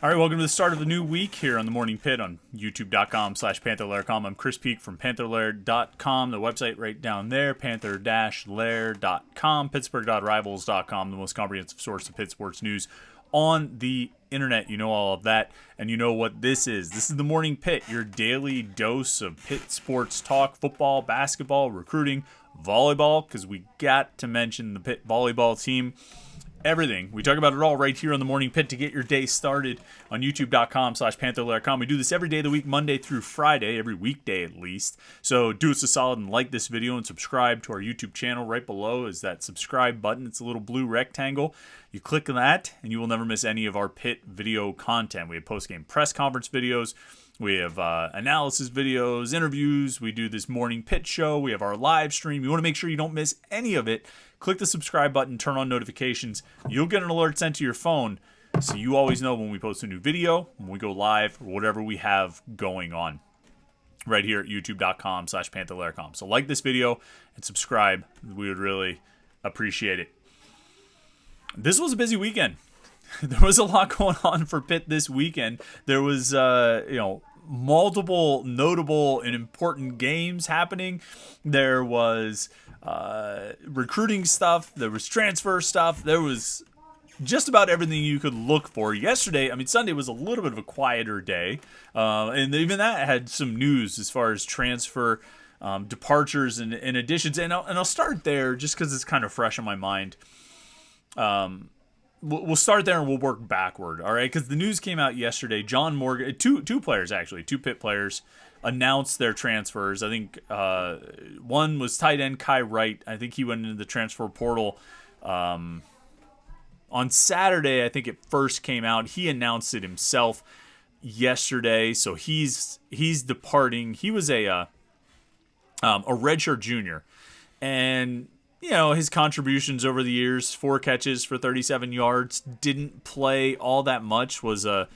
All right, welcome to the start of the new week here on the Morning Pitt on youtube.com/Panther-Lair.com. I'm Chris Peak from Panther-Lair.com, the website right down there, Panther-Lair.com, Pittsburgh.rivals.com, the most comprehensive source of Pitt sports news on the internet. You know all of that, and you know what this is. This is the Morning Pitt, your daily dose of Pitt sports talk, football, basketball, recruiting, volleyball, because we got to mention the Pitt volleyball team. Everything. We talk about it all right here on the Morning Pit to get your day started on youtube.com/Panther-Lair.com. We do this every day of the week, Monday through Friday, every weekday at least. So do us a solid and like this video and subscribe to our YouTube channel. Right below is that subscribe button. It's a little blue rectangle. You click on that and you will never miss any of our Pitt video content. We have post-game press conference videos. We have analysis videos, interviews. We do this Morning Pitt show. We have our live stream. You want to make sure you don't miss any of it. Click the subscribe button, turn on notifications. You'll get an alert sent to your phone so you always know when we post a new video, when we go live, or whatever we have going on right here at youtube.com/Panther-Lair.com. So like this video and subscribe. We would really appreciate it. This was a busy weekend. There was a lot going on for Pitt this weekend. There was, multiple notable and important games happening. There was recruiting stuff. There was transfer stuff. There was just about everything you could look for. Sunday was a little bit of a quieter day. And even that had some news as far as transfer departures and additions. And I'll start there just because it's kind of fresh on my mind. We'll start there and we'll work backward, all right? Because the news came out yesterday. John Morgan, two players actually, two Pitt players announced their transfers. I think one was tight end Kai Wright. I think he went into the transfer portal on Saturday. I think it first came out. He announced it himself yesterday, so he's departing. He was a redshirt junior, and his contributions over the years, 4 catches for 37 yards, didn't play all that much, was a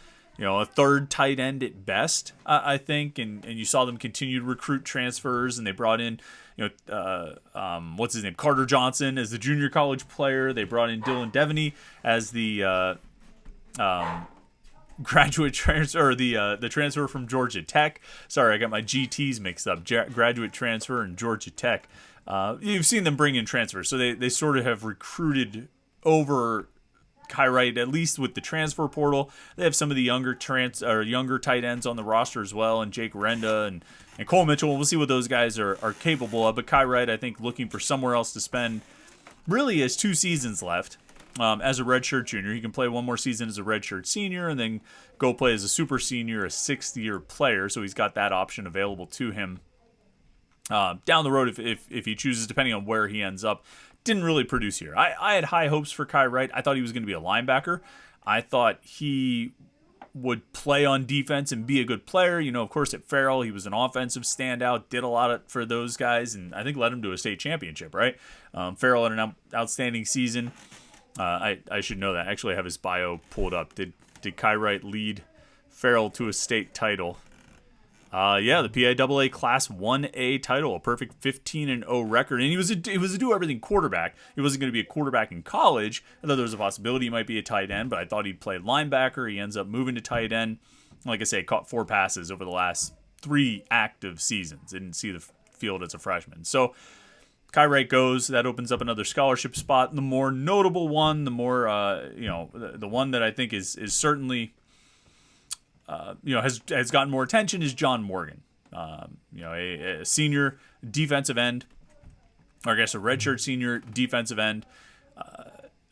third tight end at best, I think. And you saw them continue to recruit transfers, and they brought in, what's his name? Carter Johnson as the junior college player. They brought in Dylan Devaney as the graduate transfer, or the transfer from Georgia Tech. Sorry, I got my GTs mixed up. Graduate transfer and Georgia Tech. You've seen them bring in transfers, so they sort of have recruited over Kai Wright, at least with the transfer portal. They have some of the younger tight ends on the roster as well, and Jake Renda and Cole Mitchell. We'll see what those guys are capable of. But Kai Wright, I think, looking for somewhere else to spend, really has 2 seasons left as a redshirt junior. He can play one more season as a redshirt senior and then go play as a super senior, a 6th-year player. So he's got that option available to him. Down the road, if he chooses, depending on where he ends up. Didn't really produce here. I had high hopes for Kai Wright. I thought he was going to be a linebacker. I thought he would play on defense and be a good player. Of course, at Farrell, he was an offensive standout, did a lot for those guys, and I think led him to a state championship, right? Farrell had an outstanding season. I should know that. Actually, I have his bio pulled up. Did Kai Wright lead Farrell to a state title? The PIAA Class 1A title, a perfect 15-0 record, and he was a do-everything quarterback. He wasn't going to be a quarterback in college. I thought there was a possibility he might be a tight end, but I thought he'd play linebacker. He ends up moving to tight end. Like I say, caught 4 passes over the last 3 active seasons. Didn't see the field as a freshman. So Kai Wright goes. That opens up another scholarship spot. The more notable one, the more the one that I think is certainly has gotten more attention is John Morgan, a senior defensive end, or I guess a redshirt senior defensive end,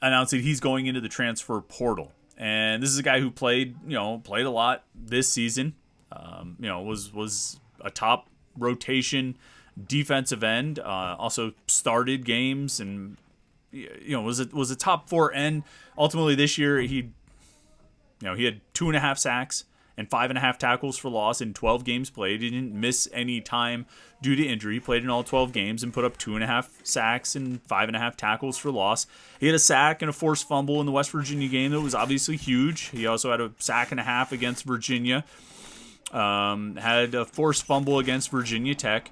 announced that he's going into the transfer portal. And this is a guy who played a lot this season. Was a top rotation defensive end. Also started games and was a top 4 end. Ultimately this year he had 2.5 sacks and 5.5 tackles for loss in 12 games played. He didn't miss any time due to injury. He played in all 12 games and put up 2.5 sacks and 5.5 tackles for loss. He had a sack and a forced fumble in the West Virginia game that was obviously huge. He also had a sack and a half against Virginia. Had a forced fumble against Virginia Tech.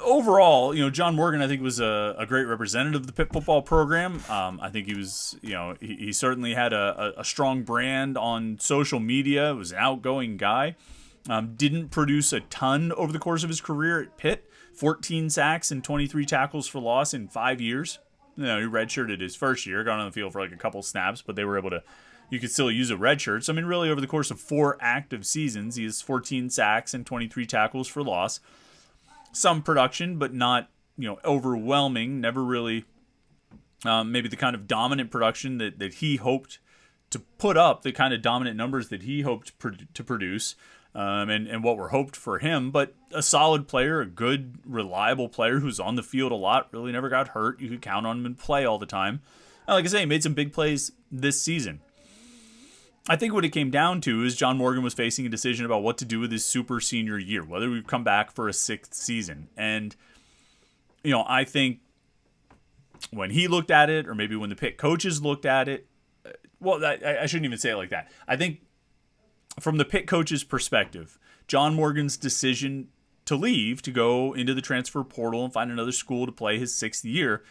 overall, John Morgan, I think, was a great representative of the Pitt football program. I think he was, he certainly had a strong brand on social media. Was an outgoing guy. Didn't produce a ton over the course of his career at Pitt. 14 sacks and 23 tackles for loss in 5 years. He redshirted his first year, got on the field for like a couple snaps, but they were able to, you could still use a red shirt. So, I mean, really, over the course of 4 active seasons, he has 14 sacks and 23 tackles for loss. Some production, but not, overwhelming. Never really maybe the kind of dominant production that he hoped to put up, the kind of dominant numbers that he hoped to produce. And what were hoped for him, but a solid player, a good, reliable player who's on the field a lot, really never got hurt. You could count on him and play all the time. And like I say, he made some big plays this season. I think what it came down to is John Morgan was facing a decision about what to do with his super senior year, whether we'd come back for a 6th season. And, I think when he looked at it, or maybe when the Pitt coaches looked at it, well, I shouldn't even say it like that. I think from the Pitt coach's perspective, John Morgan's decision to leave, to go into the transfer portal and find another school to play his 6th year,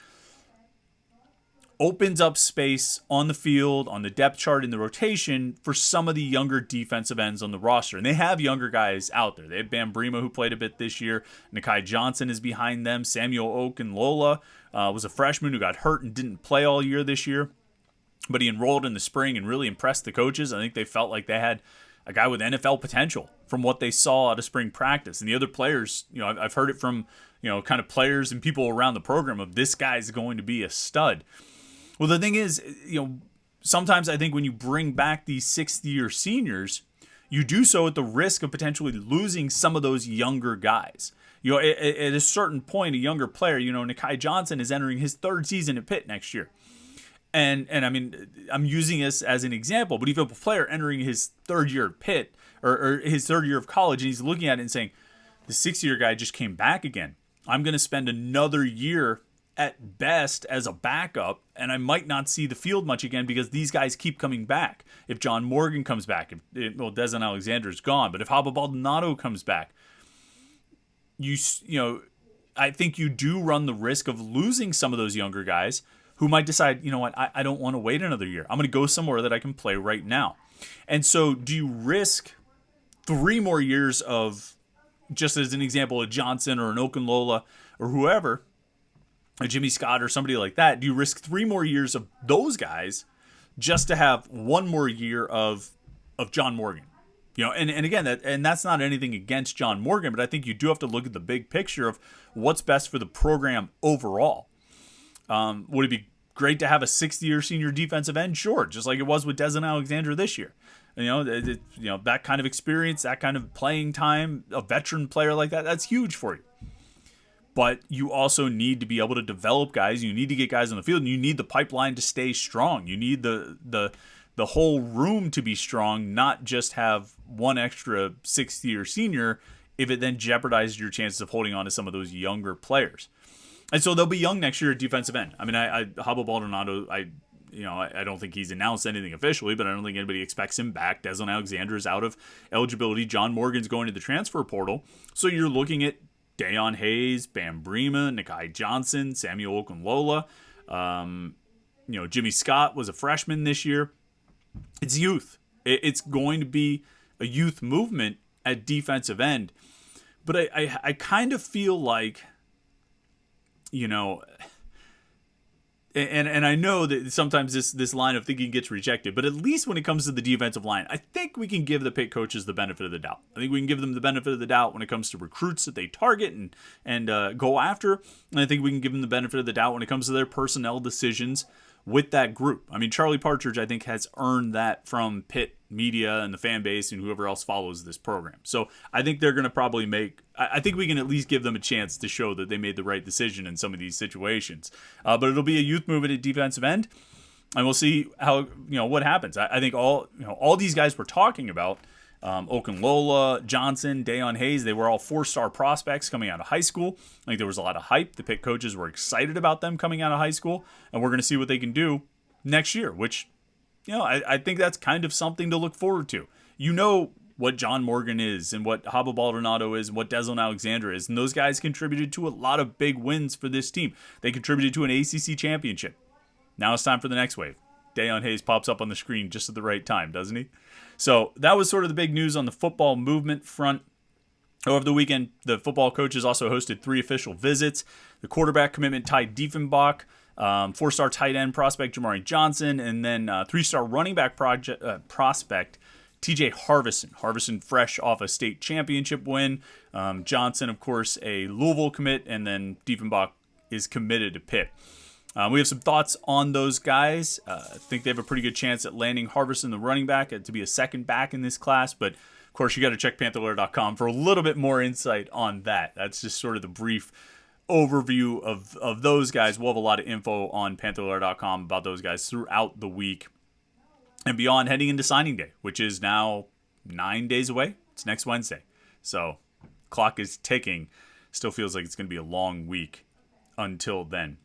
opens up space on the field, on the depth chart, in the rotation for some of the younger defensive ends on the roster. And they have younger guys out there. They have Bam Brima, who played a bit this year. Nikai Johnson is behind them. Samuel Okunlola was a freshman who got hurt and didn't play all year this year, but he enrolled in the spring and really impressed the coaches. I think they felt like they had a guy with NFL potential from what they saw out of spring practice. And the other players, I've heard it from, kind of players and people around the program of this guy's going to be a stud. Well, the thing is, sometimes I think when you bring back these 6th-year seniors, you do so at the risk of potentially losing some of those younger guys. At a certain point, a younger player, Nikai Johnson is entering his 3rd season at Pitt next year. And I mean, I'm using this as an example, but if you have a player entering his 3rd year at Pitt, or his 3rd year of college, and he's looking at it and saying, the 6th-year guy just came back again. I'm going to spend another year at best as a backup, and I might not see the field much again because these guys keep coming back. If John Morgan comes back, Desan Alexander's gone, but if Haba Baldonado comes back, I think you do run the risk of losing some of those younger guys who might decide, I don't want to wait another year. I'm going to go somewhere that I can play right now. And so do you risk 3 more years of, just as an example, a Johnson or an Okunlola or whoever, a Jimmy Scott or somebody like that? Do you risk 3 more years of those guys just to have 1 more year of John Morgan? And again, that's not anything against John Morgan, but I think you do have to look at the big picture of what's best for the program overall. Would it be great to have a 6th-year senior defensive end? Sure, just like it was with Desan Alexander this year. That kind of experience, that kind of playing time, a veteran player like that, that's huge for you. But you also need to be able to develop guys. You need to get guys on the field, and you need the pipeline to stay strong. You need the whole room to be strong, not just have one extra 6th-year senior if it then jeopardizes your chances of holding on to some of those younger players. And so they'll be young next year at defensive end. I mean, Haba Baldonado, I don't think he's announced anything officially, but I don't think anybody expects him back. Desan Alexander is out of eligibility. John Morgan's going to the transfer portal. So you're looking at Dayon Hayes, Bam Brima, Nikai Johnson, Samuel Okunlola. Jimmy Scott was a freshman this year. It's youth. It's going to be a youth movement at defensive end. But I kind of feel like, and I know that sometimes this line of thinking gets rejected, but at least when it comes to the defensive line, I think we can give the Pitt coaches the benefit of the doubt. I think we can give them the benefit of the doubt when it comes to recruits that they target and go after. And I think we can give them the benefit of the doubt when it comes to their personnel decisions with that group. I mean, Charlie Partridge, I think, has earned that from Pitt media and the fan base and whoever else follows this program. So I think they're going to probably I think we can at least give them a chance to show that they made the right decision in some of these situations. But it'll be a youth movement at defensive end, and we'll see how, what happens. I think all these guys we're talking about, Okunlola, Johnson, Dayon Hayes, they were all 4-star prospects coming out of high school. I think there was a lot of hype. The Pitt coaches were excited about them coming out of high school, and we're going to see what they can do next year, which, I think that's kind of something to look forward to. what John Morgan is and what Haba Baldonado is and what Deslin Alexander is. And those guys contributed to a lot of big wins for this team. They contributed to an ACC championship. Now it's time for the next wave. Dayon Hayes pops up on the screen just at the right time, doesn't he? So that was sort of the big news on the football movement front. Over the weekend, the football coaches also hosted 3 official visits. The quarterback commitment, Ty Diefenbach, 4-star tight end prospect Jamari Johnson, and then 3-star running back prospect TJ Harvison. Harvison fresh off a state championship win. Johnson, of course, a Louisville commit, and then Diefenbach is committed to Pitt. We have some thoughts on those guys. I think they have a pretty good chance at landing Harvison, the running back, to be a second back in this class, but of course, you got to check Panther-Lair.com for a little bit more insight on that. That's just sort of the brief overview of those guys. We'll have a lot of info on Panther-Lair.com about those guys throughout the week and beyond, heading into signing day, which is now 9 days away. It's next Wednesday. So clock is ticking. Still feels like it's going to be a long week until then.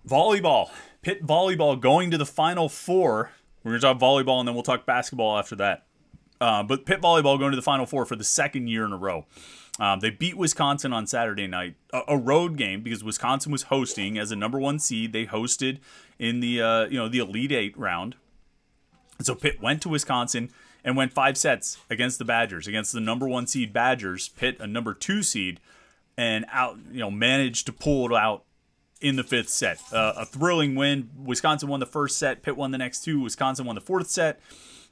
Volleyball. Pitt Volleyball going to the Final Four. We're going to talk volleyball and then we'll talk basketball after that. But Pitt Volleyball going to the Final Four for the second year in a row. They beat Wisconsin on Saturday night, a road game, because Wisconsin was hosting as a number 1 seed. They hosted in the the Elite 8 round. And so Pitt went to Wisconsin and went 5 sets against the Badgers, against the number 1 seed Badgers. Pitt, a number 2 seed, and managed to pull it out in the 5th set. A thrilling win. Wisconsin won the first set. Pitt won the next 2. Wisconsin won the 4th set.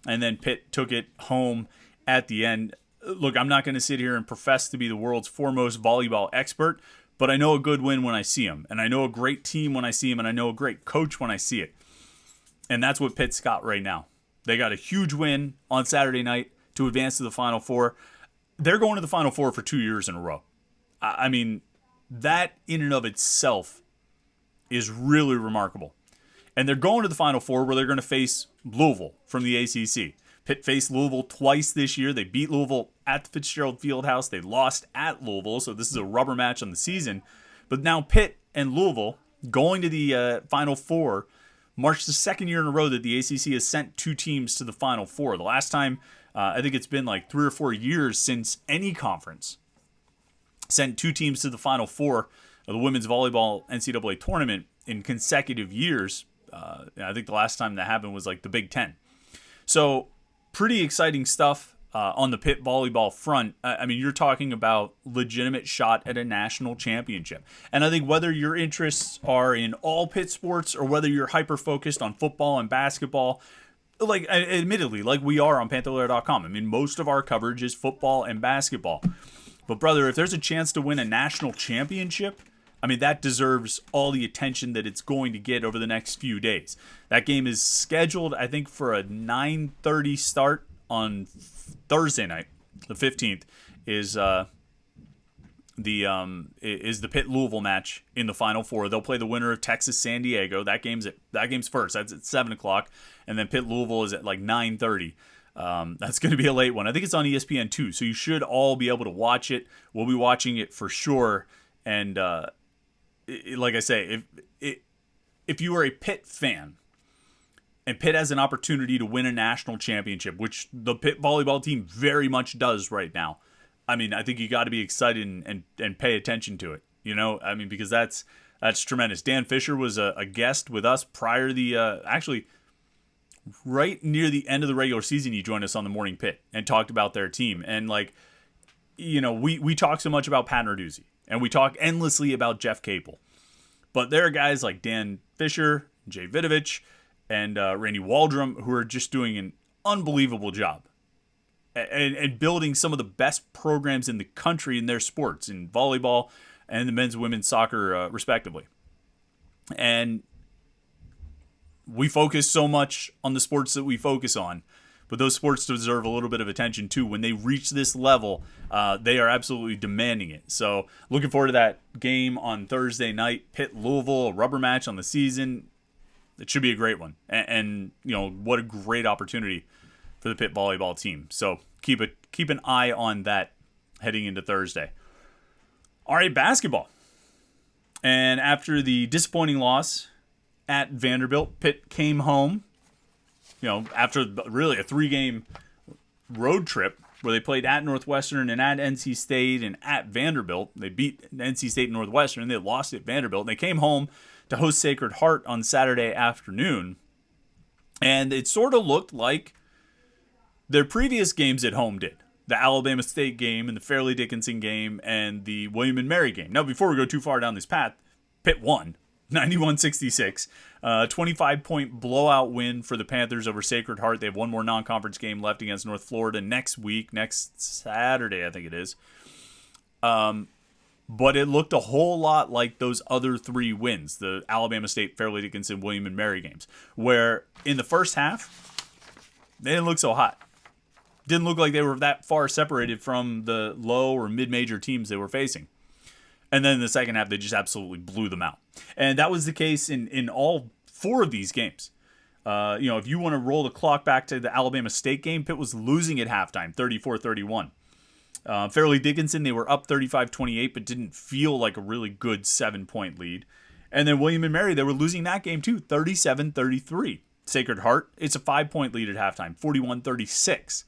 And then Pitt took it home at the end. Look, I'm not going to sit here and profess to be the world's foremost volleyball expert, but I know a good win when I see them. And I know a great team when I see them, and I know a great coach when I see it. And that's what Pitt's got right now. They got a huge win on Saturday night to advance to the Final Four. They're going to the Final Four for 2 years in a row. I mean, that in and of itself is really remarkable. And they're going to the Final Four where they're going to face Louisville from the ACC. Pitt faced Louisville twice this year. They beat Louisville at the Fitzgerald Fieldhouse. They lost at Louisville, so this is a rubber match on the season. But now Pitt and Louisville going to the Final Four marks the second year in a row that the ACC has sent 2 teams to the Final Four. The last time, I think it's been like 3 or 4 years since any conference sent 2 teams to the Final Four of the women's volleyball NCAA tournament in consecutive years. I think the last time that happened was like the Big Ten. So pretty exciting stuff on the Pitt volleyball front. I mean, you're talking about legitimate shot at a national championship. And I think whether your interests are in all Pitt sports or whether you're hyper-focused on football and basketball, like admittedly, like we are on Panther-Lair.com. I mean, most of our coverage is football and basketball. But brother, if there's a chance to win a national championship, I mean, that deserves all the attention that it's going to get over the next few days. That game is scheduled, I think, for a 9:30 start on Thursday night. The 15th is the Pitt Louisville match in the Final Four. They'll play the winner of Texas San Diego. That game's first. That's at 7:00, and then Pitt Louisville is at like 9:30. That's going to be a late one. I think it's on ESPN2, so you should all be able to watch it. We'll be watching it for sure, and like I say, if you are a Pitt fan and Pitt has an opportunity to win a national championship, which the Pitt volleyball team very much does right now, I mean, I think you got to be excited and pay attention to it. I mean, because that's tremendous. Dan Fisher was a guest with us prior to the actually right near the end of the regular season. He joined us on the Morning Pitt and talked about their team. And we talk so much about Pat Narduzzi. And we talk endlessly about Jeff Capel. But there are guys like Dan Fisher, Jay Vidovich, and Randy Waldrum who are just doing an unbelievable job. And building some of the best programs in the country in their sports, in volleyball and the men's and women's soccer, respectively. And we focus so much on the sports that we focus on. But those sports deserve a little bit of attention, too. When they reach this level, they are absolutely demanding it. So looking forward to that game on Thursday night. Pitt-Louisville, a rubber match on the season. It should be a great one. And what a great opportunity for the Pitt volleyball team. So keep an eye on that heading into Thursday. All right, basketball. And after the disappointing loss at Vanderbilt, Pitt came home. After really a 3-game road trip where they played at Northwestern and at NC State and at Vanderbilt. They beat NC State and Northwestern. They lost at Vanderbilt. And they came home to host Sacred Heart on Saturday afternoon. And it sort of looked like their previous games at home did. The Alabama State game and the Fairleigh Dickinson game and the William & Mary game. Now, before we go too far down this path, Pitt won 91-66. 25-point blowout win for the Panthers over Sacred Heart. They have one more non-conference game left against North Florida next Saturday, I think it is. But it looked a whole lot like those other three wins, the Alabama State, Fairleigh Dickinson, William & Mary games, where in the first half, they didn't look so hot. Didn't look like they were that far separated from the low or mid-major teams they were facing. And then in the second half, they just absolutely blew them out. And that was the case in all four of these games. If you want to roll the clock back to the Alabama State game, Pitt was losing at halftime, 34-31. Fairleigh Dickinson, they were up 35-28, but didn't feel like a really good 7-point lead. And then William & Mary, they were losing that game too, 37-33. Sacred Heart, it's a 5-point lead at halftime, 41-36.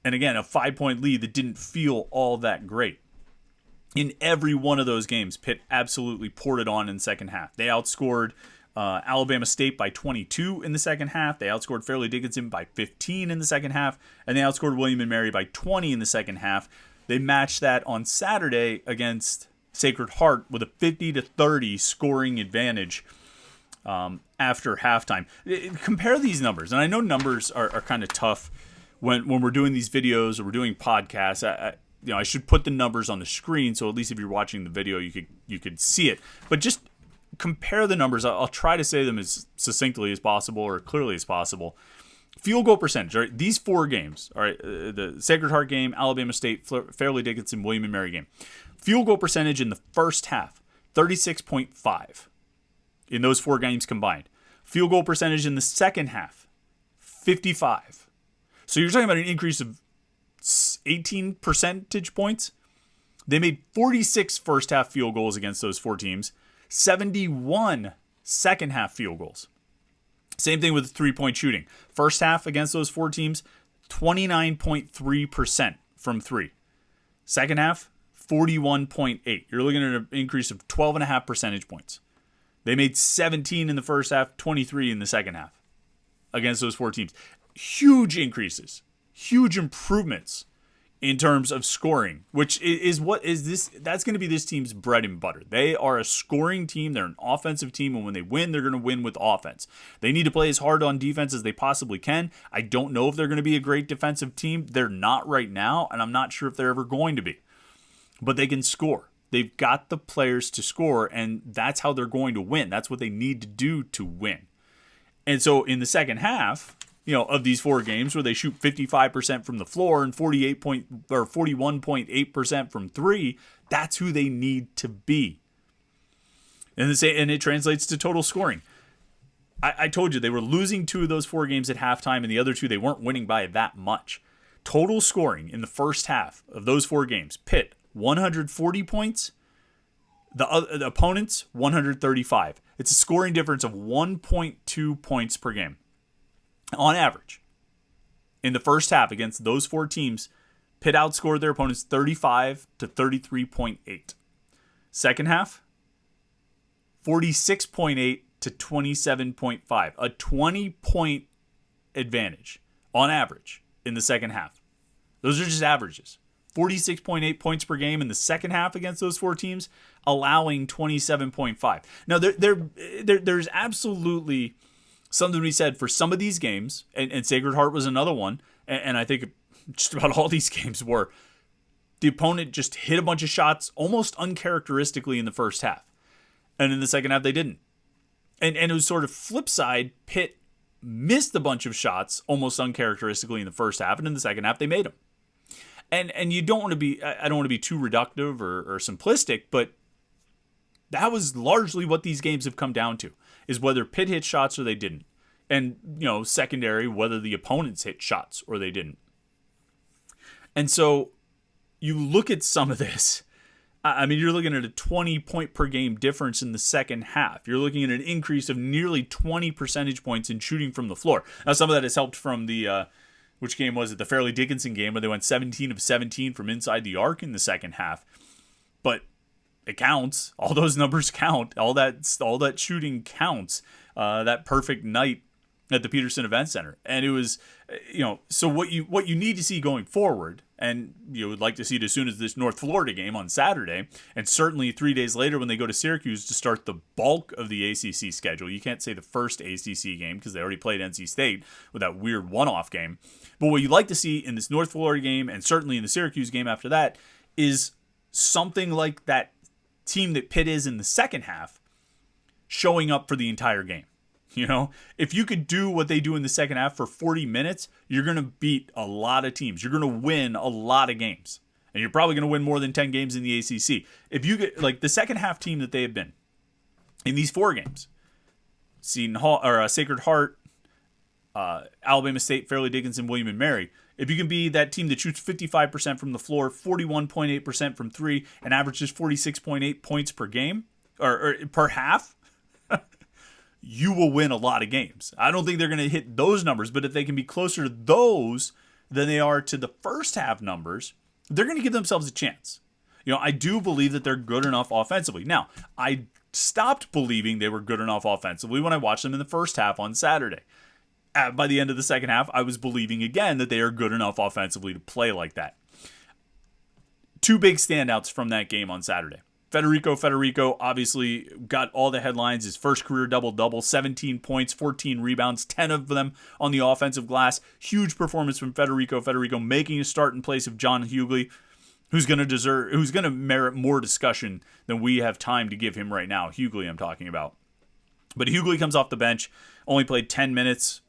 And again, a 5-point lead that didn't feel all that great. In every one of those games, Pitt absolutely poured it on in the second half. They outscored Alabama State by 22 in the second half. They outscored Fairleigh Dickinson by 15 in the second half. And they outscored William & Mary by 20 in the second half. They matched that on Saturday against Sacred Heart with a 50-30 scoring advantage after halftime. Compare these numbers. And I know numbers are kind of tough when we're doing these videos or we're doing podcasts. I should put the numbers on the screen so at least if you're watching the video, you could see it. But just compare the numbers. I'll try to say them as succinctly as possible or clearly as possible. Field goal percentage. All right, these four games. All right, the Sacred Heart game, Alabama State, Fairleigh Dickinson, William & Mary game. Field goal percentage in the first half, 36.5 in those four games combined. Field goal percentage in the second half, 55. So you're talking about an increase of 18 percentage points. They made 46 first half field goals against those four teams, 71 second half field goals. Same thing with 3-point shooting. First half against those four teams, 29.3% from three. Second half, 41.8. You're looking at an increase of 12.5 percentage points. They made 17 in the first half, 23 in the second half against those four teams. Huge increases, huge improvements in terms of scoring, which is what is this? That's going to be this team's bread and butter. They are a scoring team. They're an offensive team. And when they win, they're going to win with offense. They need to play as hard on defense as they possibly can. I don't know if they're going to be a great defensive team. They're not right now. And I'm not sure if they're ever going to be, but they can score. They've got the players to score, and that's how they're going to win. That's what they need to do to win. And so in the second half, of these four games where they shoot 55% from the floor and 41.8% from three, that's who they need to be. And it translates to total scoring. I told you they were losing two of those four games at halftime, and the other two they weren't winning by that much. Total scoring in the first half of those four games: Pitt 140 points, the opponents 135. It's a scoring difference of 1.2 points per game. On average, in the first half against those four teams, Pitt outscored their opponents 35 to 33.8. Second half, 46.8 to 27.5. A 20-point advantage on average in the second half. Those are just averages. 46.8 points per game in the second half against those four teams, allowing 27.5. Now, there's absolutely something to be said for some of these games, and Sacred Heart was another one, and I think just about all these games were the opponent just hit a bunch of shots almost uncharacteristically in the first half, and in the second half they didn't. And it was sort of flip side. Pitt missed a bunch of shots almost uncharacteristically in the first half, and in the second half they made them. And you don't want to be, I don't want to be too reductive or simplistic, but that was largely what these games have come down to, is whether Pitt hit shots or they didn't. And, secondary, whether the opponents hit shots or they didn't. And so you look at some of this. I mean, you're looking at a 20-point per game difference in the second half. You're looking at an increase of nearly 20 percentage points in shooting from the floor. Now, some of that is helped from the which game was it? The Fairleigh Dickinson game where they went 17 of 17 from inside the arc in the second half. But it counts. All those numbers count. All that shooting counts. That perfect night at the Peterson Event Center. And it was, so what you need to see going forward, and you would like to see it as soon as this North Florida game on Saturday, and certainly 3 days later when they go to Syracuse to start the bulk of the ACC schedule. You can't say the first ACC game because they already played NC State with that weird one-off game. But what you'd like to see in this North Florida game, and certainly in the Syracuse game after that, is something like that team that Pitt is in the second half showing up for the entire game. If you could do what they do in the second half for 40 minutes, you're going to beat a lot of teams. You're going to win a lot of games. And you're probably going to win more than 10 games in the ACC. If you get, like, the second half team that they have been in these 4 games, Sacred Heart, Alabama State, Fairleigh Dickinson, William and Mary, if you can be that team that shoots 55% from the floor, 41.8% from 3, and averages 46.8 points per game, or per half, you will win a lot of games. I don't think they're going to hit those numbers, but if they can be closer to those than they are to the first half numbers, they're going to give themselves a chance. I do believe that they're good enough offensively. Now, I stopped believing they were good enough offensively when I watched them in the first half on Saturday. By the end of the second half, I was believing again that they are good enough offensively to play like that. 2 big standouts from that game on Saturday. Federico obviously got all the headlines. His first career double-double, 17 points, 14 rebounds, 10 of them on the offensive glass. Huge performance from Federico making a start in place of John Hughley, who's going to merit more discussion than we have time to give him right now. Hughley I'm talking about. But Hughley comes off the bench, only played 10 minutes.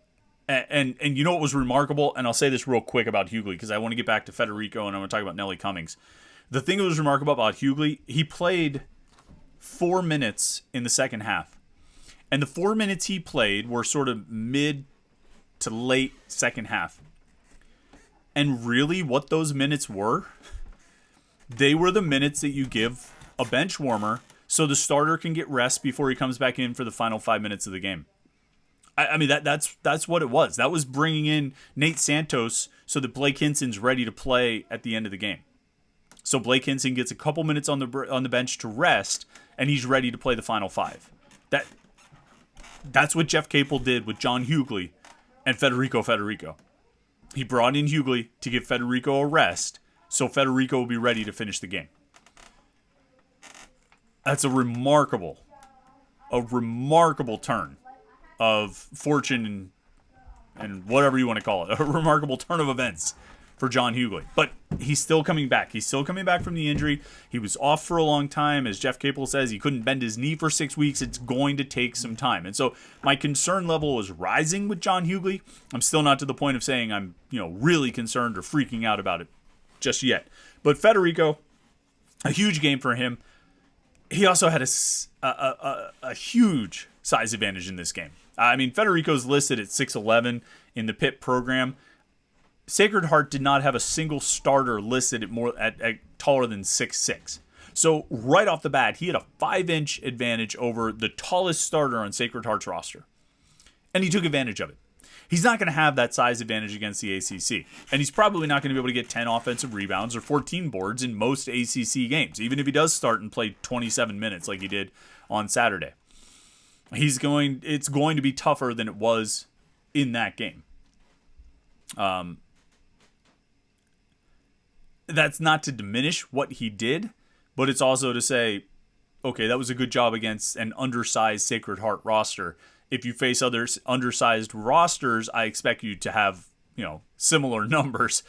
And you know what was remarkable? And I'll say this real quick about Hughley because I want to get back to Federico and I want to talk about Nelly Cummings. The thing that was remarkable about Hughley, he played 4 minutes in the second half. And the 4 minutes he played were sort of mid to late second half. And really what those minutes were, they were the minutes that you give a bench warmer so the starter can get rest before he comes back in for the final 5 minutes of the game. I mean, that's what it was. That was bringing in Nate Santos so that Blake Hinson's ready to play at the end of the game. So Blake Hinson gets a couple minutes on the bench to rest, and he's ready to play the final 5. That's what Jeff Capel did with John Hughley and Federico. He brought in Hughley to give Federico a rest, so Federico will be ready to finish the game. That's a remarkable turn of fortune and whatever you want to call it. A remarkable turn of events for John Hughley. But he's still coming back. He's still coming back from the injury. He was off for a long time. As Jeff Capel says, he couldn't bend his knee for 6 weeks. It's going to take some time. And so my concern level is rising with John Hughley. I'm still not to the point of saying I'm, really concerned or freaking out about it just yet. But Federico, a huge game for him. He also had a huge size advantage in this game. I mean, Federico's listed at 6'11" in the Pitt program. Sacred Heart did not have a single starter listed at taller than 6'6". So right off the bat, he had a 5-inch advantage over the tallest starter on Sacred Heart's roster. And he took advantage of it. He's not going to have that size advantage against the ACC. And he's probably not going to be able to get 10 offensive rebounds or 14 boards in most ACC games, even if he does start and play 27 minutes like he did on Saturday. It's going to be tougher than it was in that game. That's not to diminish what he did, but it's also to say, okay, that was a good job against an undersized Sacred Heart roster. If you face other undersized rosters, I expect you to have, similar numbers,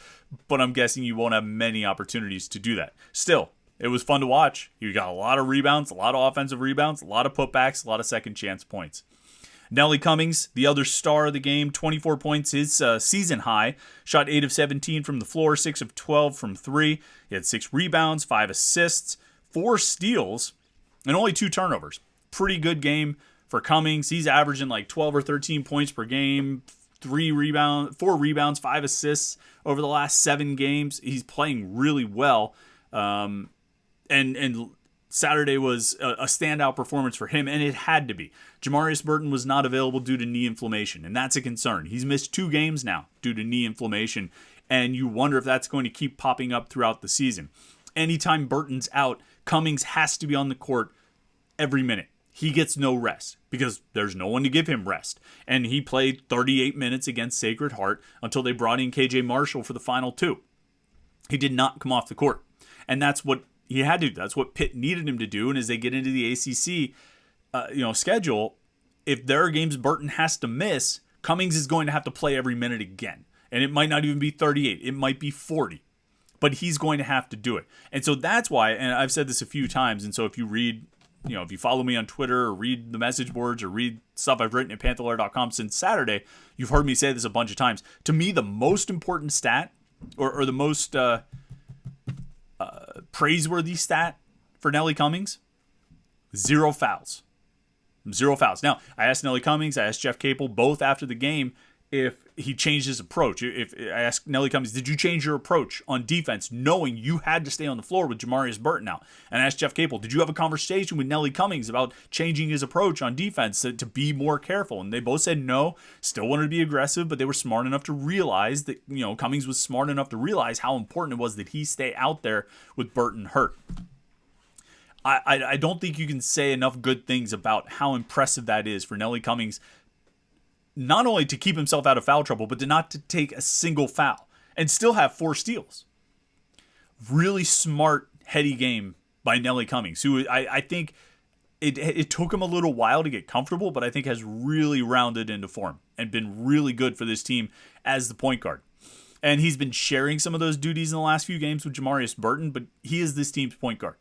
but I'm guessing you won't have many opportunities to do that. Still, it was fun to watch. You got a lot of rebounds, a lot of offensive rebounds, a lot of putbacks, a lot of second chance points. Nelly Cummings, the other star of the game, 24 points, his season high. Shot 8 of 17 from the floor, 6 of 12 from 3. He had 6 rebounds, 5 assists, 4 steals, and only 2 turnovers. Pretty good game for Cummings. He's averaging like 12 or 13 points per game, 4 rebounds, 5 assists over the last 7 games. He's playing really well. And Saturday was a standout performance for him, and it had to be. Jamarius Burton was not available due to knee inflammation, and that's a concern. He's missed 2 games now due to knee inflammation, and you wonder if that's going to keep popping up throughout the season. Anytime Burton's out, Cummings has to be on the court every minute. He gets no rest because there's no one to give him rest. And he played 38 minutes against Sacred Heart until they brought in KJ Marshall for the final 2. He did not come off the court. And that's what he had to do. That's what Pitt needed him to do. And as they get into the ACC schedule, if there are games Burton has to miss, Cummings is going to have to play every minute again. And it might not even be 38. It might be 40. But he's going to have to do it. And so that's why, and I've said this a few times, and so if you read, if you follow me on Twitter or read the message boards or read stuff I've written at Panther-Lair.com since Saturday, you've heard me say this a bunch of times. To me, the most important stat or the most praiseworthy stat for Nelly Cummings, 0 fouls. 0 fouls. Now, I asked Nelly Cummings, I asked Jeff Capel, both after the game, if he changed his approach. If I asked Nelly Cummings, did you change your approach on defense knowing you had to stay on the floor with Jamarius Burton out? And I asked Jeff Capel, did you have a conversation with Nelly Cummings about changing his approach on defense to be more careful? And they both said no, still wanted to be aggressive, but they were smart enough to realize that, Cummings was smart enough to realize how important it was that he stay out there with Burton hurt. I don't think you can say enough good things about how impressive that is for Nelly Cummings, not only to keep himself out of foul trouble, but to not to take a single foul and still have 4 steals. Really smart, heady game by Nelly Cummings, who I think it took him a little while to get comfortable, but I think has really rounded into form and been really good for this team as the point guard. And he's been sharing some of those duties in the last few games with Jamarius Burton, but he is this team's point guard.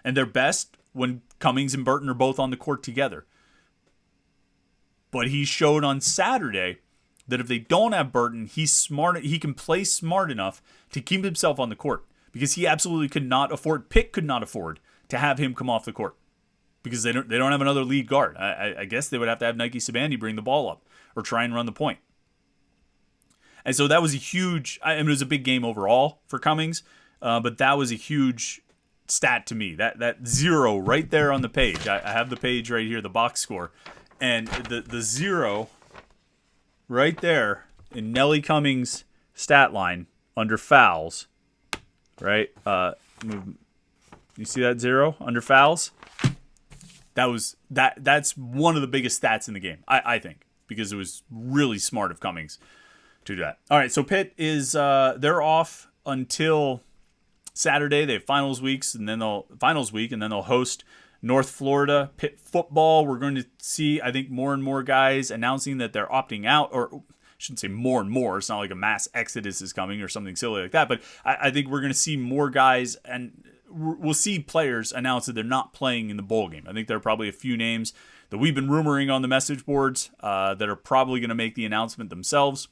And they're best when Cummings and Burton are both on the court together. But he showed on Saturday that if they don't have Burton, he's smart. He can play smart enough to keep himself on the court because he absolutely could not afford. Pitt could not afford to have him come off the court because they don't have another lead guard. I guess they would have to have Nike Sabandi bring the ball up or try and run the point. And so that was a huge. It was a big game overall for Cummings, but that was a huge stat to me. That 0 right there on the page. I have the page right here, the box score. And the 0 right there in Nelly Cummings' stat line under fouls, right? You see that 0 under fouls? That's one of the biggest stats in the game, I think, because it was really smart of Cummings to do that. All right, so Pitt is they're off until Saturday. They have finals week, and then they'll host North Florida. Pitt football, we're going to see, I think, more and more guys announcing that they're opting out, or I shouldn't say more and more. It's not like a mass exodus is coming or something silly like that, but I think we're going to see more guys, and we'll see players announce that they're not playing in the bowl game. I think there are probably a few names that we've been rumoring on the message boards that are probably going to make the announcement themselves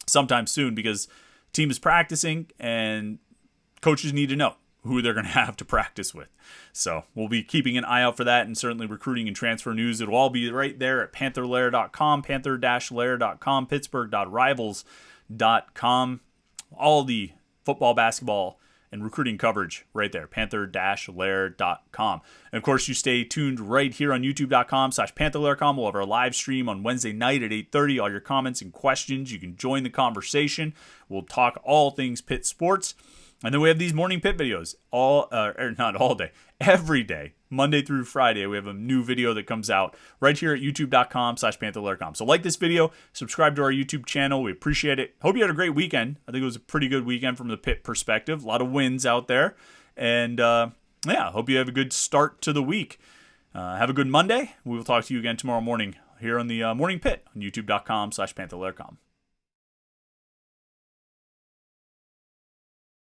sometime soon because team is practicing and coaches need to know who they're going to have to practice with. So we'll be keeping an eye out for that, and certainly recruiting and transfer news. It'll all be right there at Panther-Lair.com, Panther-Lair.com, Pittsburgh.rivals.com. All the football, basketball, and recruiting coverage right there, Panther-Lair.com. And of course, you stay tuned right here on YouTube.com/Panther-Lair.com. We'll have our live stream on Wednesday night at 8:30. All your comments and questions, you can join the conversation. We'll talk all things Pitt sports. And then we have these Morning Pitt videos not all day, every day, Monday through Friday. We have a new video that comes out right here at youtube.com/Panther-Lair.com. So like this video, subscribe to our YouTube channel. We appreciate it. Hope you had a great weekend. I think it was a pretty good weekend from the Pitt perspective. A lot of wins out there. And hope you have a good start to the week. Have a good Monday. We will talk to you again tomorrow morning here on the Morning Pitt on youtube.com/Panther-Lair.com.